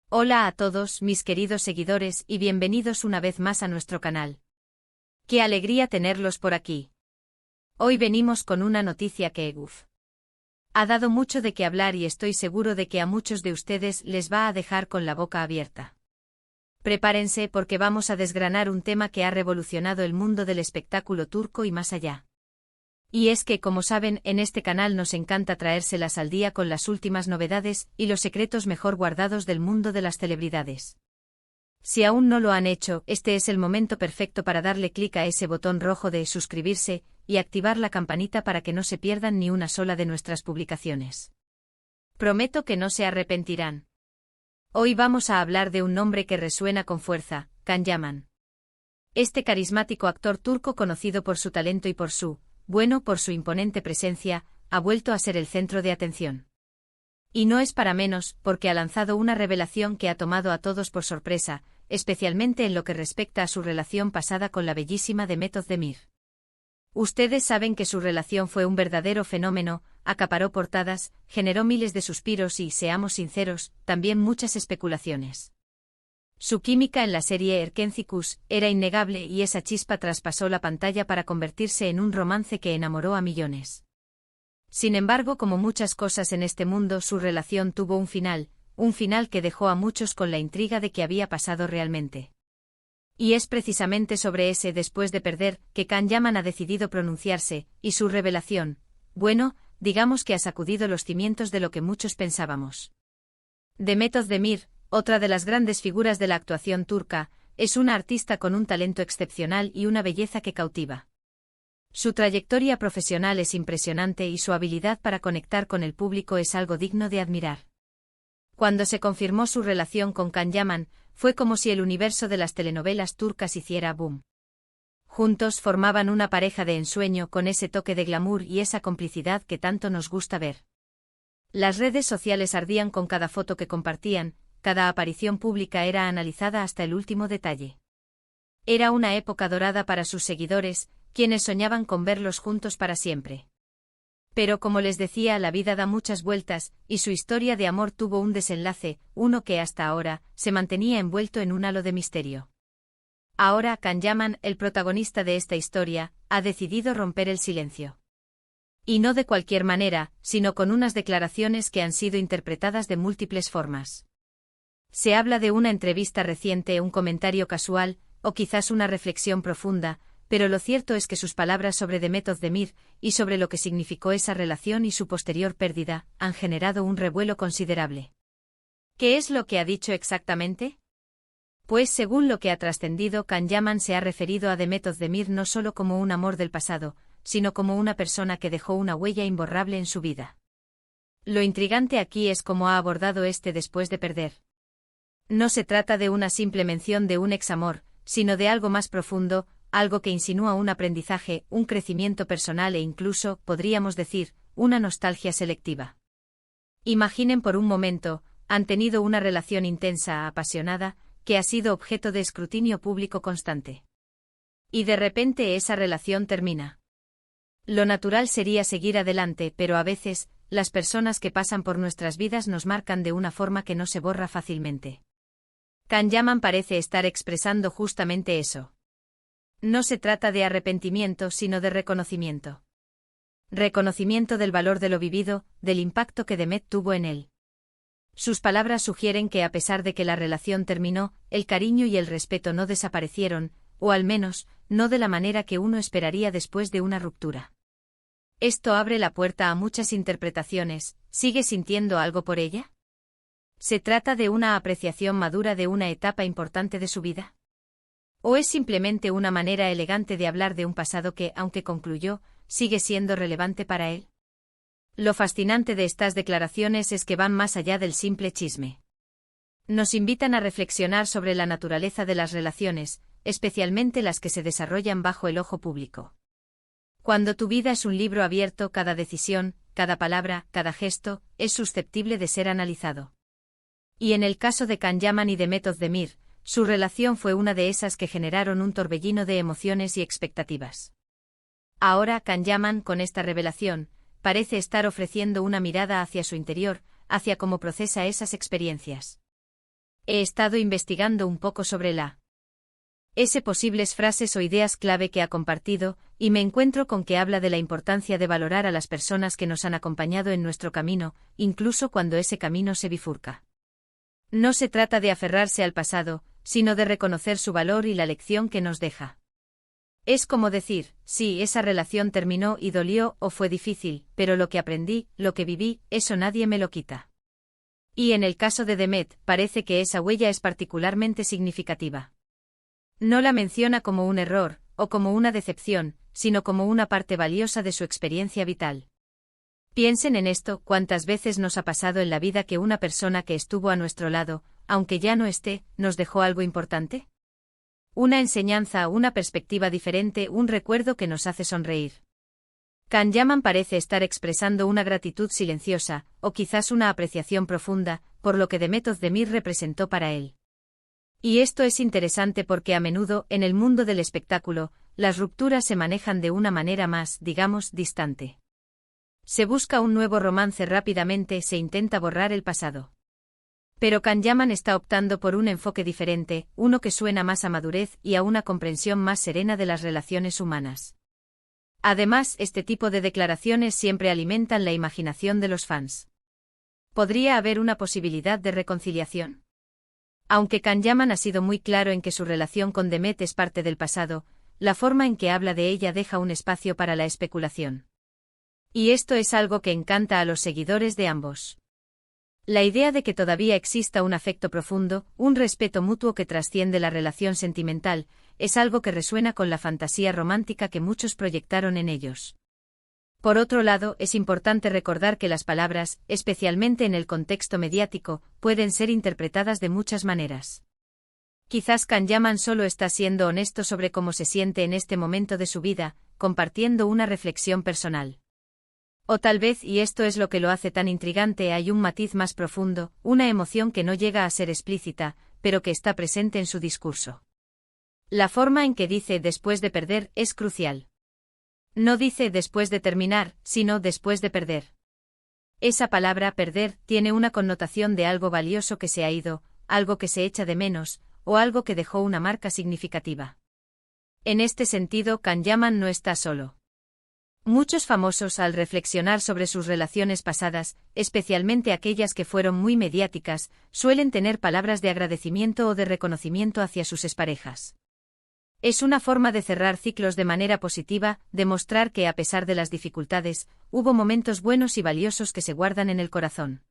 Hola a todos mis queridos seguidores y bienvenidos una vez más a nuestro canal. ¡Qué alegría tenerlos por aquí! Hoy venimos con una noticia que, ha dado mucho de qué hablar y estoy seguro de que a muchos de ustedes les va a dejar con la boca abierta. Prepárense porque vamos a desgranar un tema que ha revolucionado el mundo del espectáculo turco y más allá. Y es que, como saben, en este canal nos encanta traérselas al día con las últimas novedades y los secretos mejor guardados del mundo de las celebridades. Si aún no lo han hecho, este es el momento perfecto para darle clic a ese botón rojo de suscribirse y activar la campanita para que no se pierdan ni una sola de nuestras publicaciones. Prometo que no se arrepentirán. Hoy vamos a hablar de un nombre que resuena con fuerza, Can Yaman. Este carismático actor turco, conocido por su talento y por su imponente presencia, ha vuelto a ser el centro de atención. Y no es para menos, porque ha lanzado una revelación que ha tomado a todos por sorpresa, especialmente en lo que respecta a su relación pasada con la bellísima Demet Özdemir. Ustedes saben que su relación fue un verdadero fenómeno, acaparó portadas, generó miles de suspiros y, seamos sinceros, también muchas especulaciones. Su química en la serie Erkencikus era innegable y esa chispa traspasó la pantalla para convertirse en un romance que enamoró a millones. Sin embargo, como muchas cosas en este mundo, su relación tuvo un final que dejó a muchos con la intriga de qué había pasado realmente. Y es precisamente sobre ese después de perder que Can Yaman ha decidido pronunciarse, y su revelación, digamos que ha sacudido los cimientos de lo que muchos pensábamos. Demet Özdemir, otra de las grandes figuras de la actuación turca, es una artista con un talento excepcional y una belleza que cautiva. Su trayectoria profesional es impresionante y su habilidad para conectar con el público es algo digno de admirar. Cuando se confirmó su relación con Can Yaman, fue como si el universo de las telenovelas turcas hiciera boom. Juntos formaban una pareja de ensueño con ese toque de glamour y esa complicidad que tanto nos gusta ver. Las redes sociales ardían con cada foto que compartían, cada aparición pública era analizada hasta el último detalle. Era una época dorada para sus seguidores, quienes soñaban con verlos juntos para siempre. Pero como les decía, la vida da muchas vueltas, y su historia de amor tuvo un desenlace, uno que hasta ahora se mantenía envuelto en un halo de misterio. Ahora Can Yaman, el protagonista de esta historia, ha decidido romper el silencio. Y no de cualquier manera, sino con unas declaraciones que han sido interpretadas de múltiples formas. Se habla de una entrevista reciente, un comentario casual, o quizás una reflexión profunda, pero lo cierto es que sus palabras sobre Demet Özdemir, y sobre lo que significó esa relación y su posterior pérdida, han generado un revuelo considerable. ¿Qué es lo que ha dicho exactamente? Pues según lo que ha trascendido, Can Yaman se ha referido a Demet Özdemir no solo como un amor del pasado, sino como una persona que dejó una huella imborrable en su vida. Lo intrigante aquí es cómo ha abordado este después de perder. No se trata de una simple mención de un examor, sino de algo más profundo, algo que insinúa un aprendizaje, un crecimiento personal e incluso, podríamos decir, una nostalgia selectiva. Imaginen por un momento, han tenido una relación intensa, apasionada, que ha sido objeto de escrutinio público constante. Y de repente esa relación termina. Lo natural sería seguir adelante, pero a veces, las personas que pasan por nuestras vidas nos marcan de una forma que no se borra fácilmente. Can Yaman parece estar expresando justamente eso. No se trata de arrepentimiento, sino de reconocimiento. Reconocimiento del valor de lo vivido, del impacto que Demet tuvo en él. Sus palabras sugieren que a pesar de que la relación terminó, el cariño y el respeto no desaparecieron, o al menos, no de la manera que uno esperaría después de una ruptura. Esto abre la puerta a muchas interpretaciones. ¿Sigue sintiendo algo por ella? ¿Se trata de una apreciación madura de una etapa importante de su vida? ¿O es simplemente una manera elegante de hablar de un pasado que, aunque concluyó, sigue siendo relevante para él? Lo fascinante de estas declaraciones es que van más allá del simple chisme. Nos invitan a reflexionar sobre la naturaleza de las relaciones, especialmente las que se desarrollan bajo el ojo público. Cuando tu vida es un libro abierto, cada decisión, cada palabra, cada gesto, es susceptible de ser analizado. Y en el caso de Can Yaman y Demet Özdemir, su relación fue una de esas que generaron un torbellino de emociones y expectativas. Ahora Can Yaman, con esta revelación, parece estar ofreciendo una mirada hacia su interior, hacia cómo procesa esas experiencias. He estado investigando un poco sobre ese posibles frases o ideas clave que ha compartido, y me encuentro con que habla de la importancia de valorar a las personas que nos han acompañado en nuestro camino, incluso cuando ese camino se bifurca. No se trata de aferrarse al pasado, sino de reconocer su valor y la lección que nos deja. Es como decir, sí, esa relación terminó y dolió o fue difícil, pero lo que aprendí, lo que viví, eso nadie me lo quita. Y en el caso de Demet, parece que esa huella es particularmente significativa. No la menciona como un error, o como una decepción, sino como una parte valiosa de su experiencia vital. Piensen en esto, ¿cuántas veces nos ha pasado en la vida que una persona que estuvo a nuestro lado, aunque ya no esté, nos dejó algo importante? Una enseñanza, una perspectiva diferente, un recuerdo que nos hace sonreír. Can Yaman parece estar expresando una gratitud silenciosa, o quizás una apreciación profunda, por lo que Demet Özdemir representó para él. Y esto es interesante porque a menudo, en el mundo del espectáculo, las rupturas se manejan de una manera más, digamos, distante. Se busca un nuevo romance rápidamente, se intenta borrar el pasado. Pero Can Yaman está optando por un enfoque diferente, uno que suena más a madurez y a una comprensión más serena de las relaciones humanas. Además, este tipo de declaraciones siempre alimentan la imaginación de los fans. ¿Podría haber una posibilidad de reconciliación? Aunque Can Yaman ha sido muy claro en que su relación con Demet es parte del pasado, la forma en que habla de ella deja un espacio para la especulación. Y esto es algo que encanta a los seguidores de ambos. La idea de que todavía exista un afecto profundo, un respeto mutuo que trasciende la relación sentimental, es algo que resuena con la fantasía romántica que muchos proyectaron en ellos. Por otro lado, es importante recordar que las palabras, especialmente en el contexto mediático, pueden ser interpretadas de muchas maneras. Quizás Can Yaman solo está siendo honesto sobre cómo se siente en este momento de su vida, compartiendo una reflexión personal. O tal vez, y esto es lo que lo hace tan intrigante, hay un matiz más profundo, una emoción que no llega a ser explícita, pero que está presente en su discurso. La forma en que dice después de perder es crucial. No dice después de terminar, sino después de perder. Esa palabra perder tiene una connotación de algo valioso que se ha ido, algo que se echa de menos, o algo que dejó una marca significativa. En este sentido, Can Yaman no está solo. Muchos famosos, al reflexionar sobre sus relaciones pasadas, especialmente aquellas que fueron muy mediáticas, suelen tener palabras de agradecimiento o de reconocimiento hacia sus exparejas. Es una forma de cerrar ciclos de manera positiva, demostrar que a pesar de las dificultades, hubo momentos buenos y valiosos que se guardan en el corazón.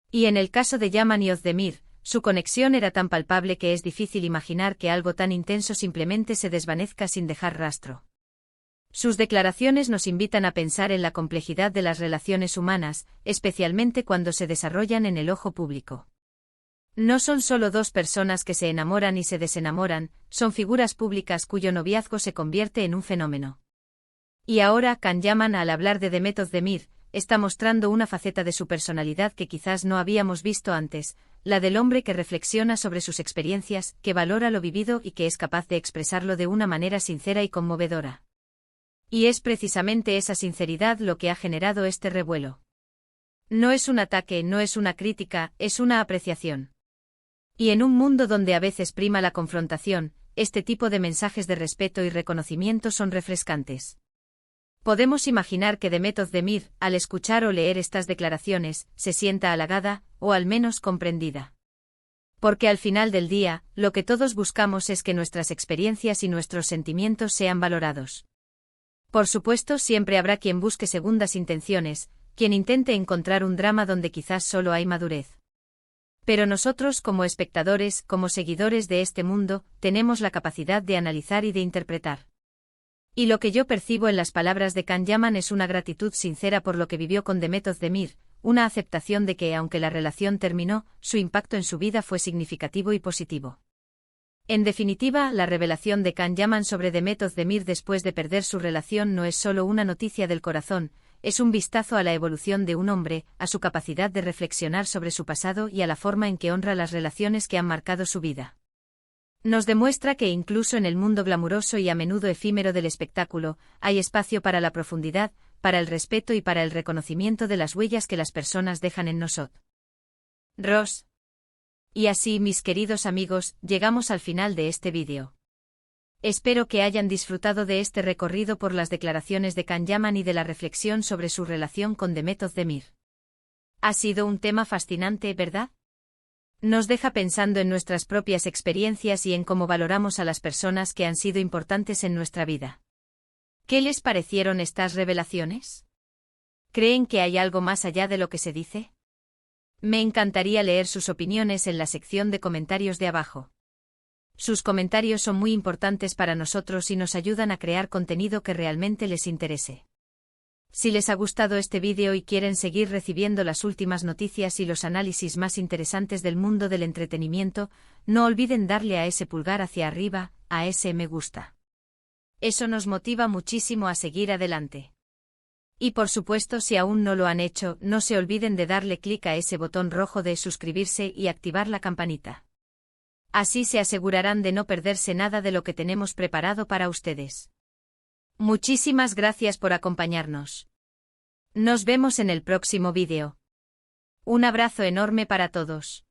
Y en el caso de Yaman y Özdemir, su conexión era tan palpable que es difícil imaginar que algo tan intenso simplemente se desvanezca sin dejar rastro. Sus declaraciones nos invitan a pensar en la complejidad de las relaciones humanas, especialmente cuando se desarrollan en el ojo público. No son solo dos personas que se enamoran y se desenamoran, son figuras públicas cuyo noviazgo se convierte en un fenómeno. Y ahora Can Yaman, al hablar de Demet Özdemir, está mostrando una faceta de su personalidad que quizás no habíamos visto antes, la del hombre que reflexiona sobre sus experiencias, que valora lo vivido y que es capaz de expresarlo de una manera sincera y conmovedora. Y es precisamente esa sinceridad lo que ha generado este revuelo. No es un ataque, no es una crítica, es una apreciación. Y en un mundo donde a veces prima la confrontación, este tipo de mensajes de respeto y reconocimiento son refrescantes. Podemos imaginar que Demet Özdemir, al escuchar o leer estas declaraciones, se sienta halagada, o al menos comprendida. Porque al final del día, lo que todos buscamos es que nuestras experiencias y nuestros sentimientos sean valorados. Por supuesto, siempre habrá quien busque segundas intenciones, quien intente encontrar un drama donde quizás solo hay madurez. Pero nosotros, como espectadores, como seguidores de este mundo, tenemos la capacidad de analizar y de interpretar. Y lo que yo percibo en las palabras de Can Yaman es una gratitud sincera por lo que vivió con Demet Özdemir, una aceptación de que, aunque la relación terminó, su impacto en su vida fue significativo y positivo. En definitiva, la revelación de Can Yaman sobre Demet Özdemir después de perder su relación no es solo una noticia del corazón, es un vistazo a la evolución de un hombre, a su capacidad de reflexionar sobre su pasado y a la forma en que honra las relaciones que han marcado su vida. Nos demuestra que incluso en el mundo glamuroso y a menudo efímero del espectáculo, hay espacio para la profundidad, para el respeto y para el reconocimiento de las huellas que las personas dejan en nosotros. Y así, mis queridos amigos, llegamos al final de este vídeo. Espero que hayan disfrutado de este recorrido por las declaraciones de Can Yaman y de la reflexión sobre su relación con Demet Özdemir. Ha sido un tema fascinante, ¿verdad? Nos deja pensando en nuestras propias experiencias y en cómo valoramos a las personas que han sido importantes en nuestra vida. ¿Qué les parecieron estas revelaciones? ¿Creen que hay algo más allá de lo que se dice? Me encantaría leer sus opiniones en la sección de comentarios de abajo. Sus comentarios son muy importantes para nosotros y nos ayudan a crear contenido que realmente les interese. Si les ha gustado este vídeo y quieren seguir recibiendo las últimas noticias y los análisis más interesantes del mundo del entretenimiento, no olviden darle a ese pulgar hacia arriba, a ese me gusta. Eso nos motiva muchísimo a seguir adelante. Y por supuesto, si aún no lo han hecho, no se olviden de darle clic a ese botón rojo de suscribirse y activar la campanita. Así se asegurarán de no perderse nada de lo que tenemos preparado para ustedes. Muchísimas gracias por acompañarnos. Nos vemos en el próximo vídeo. Un abrazo enorme para todos.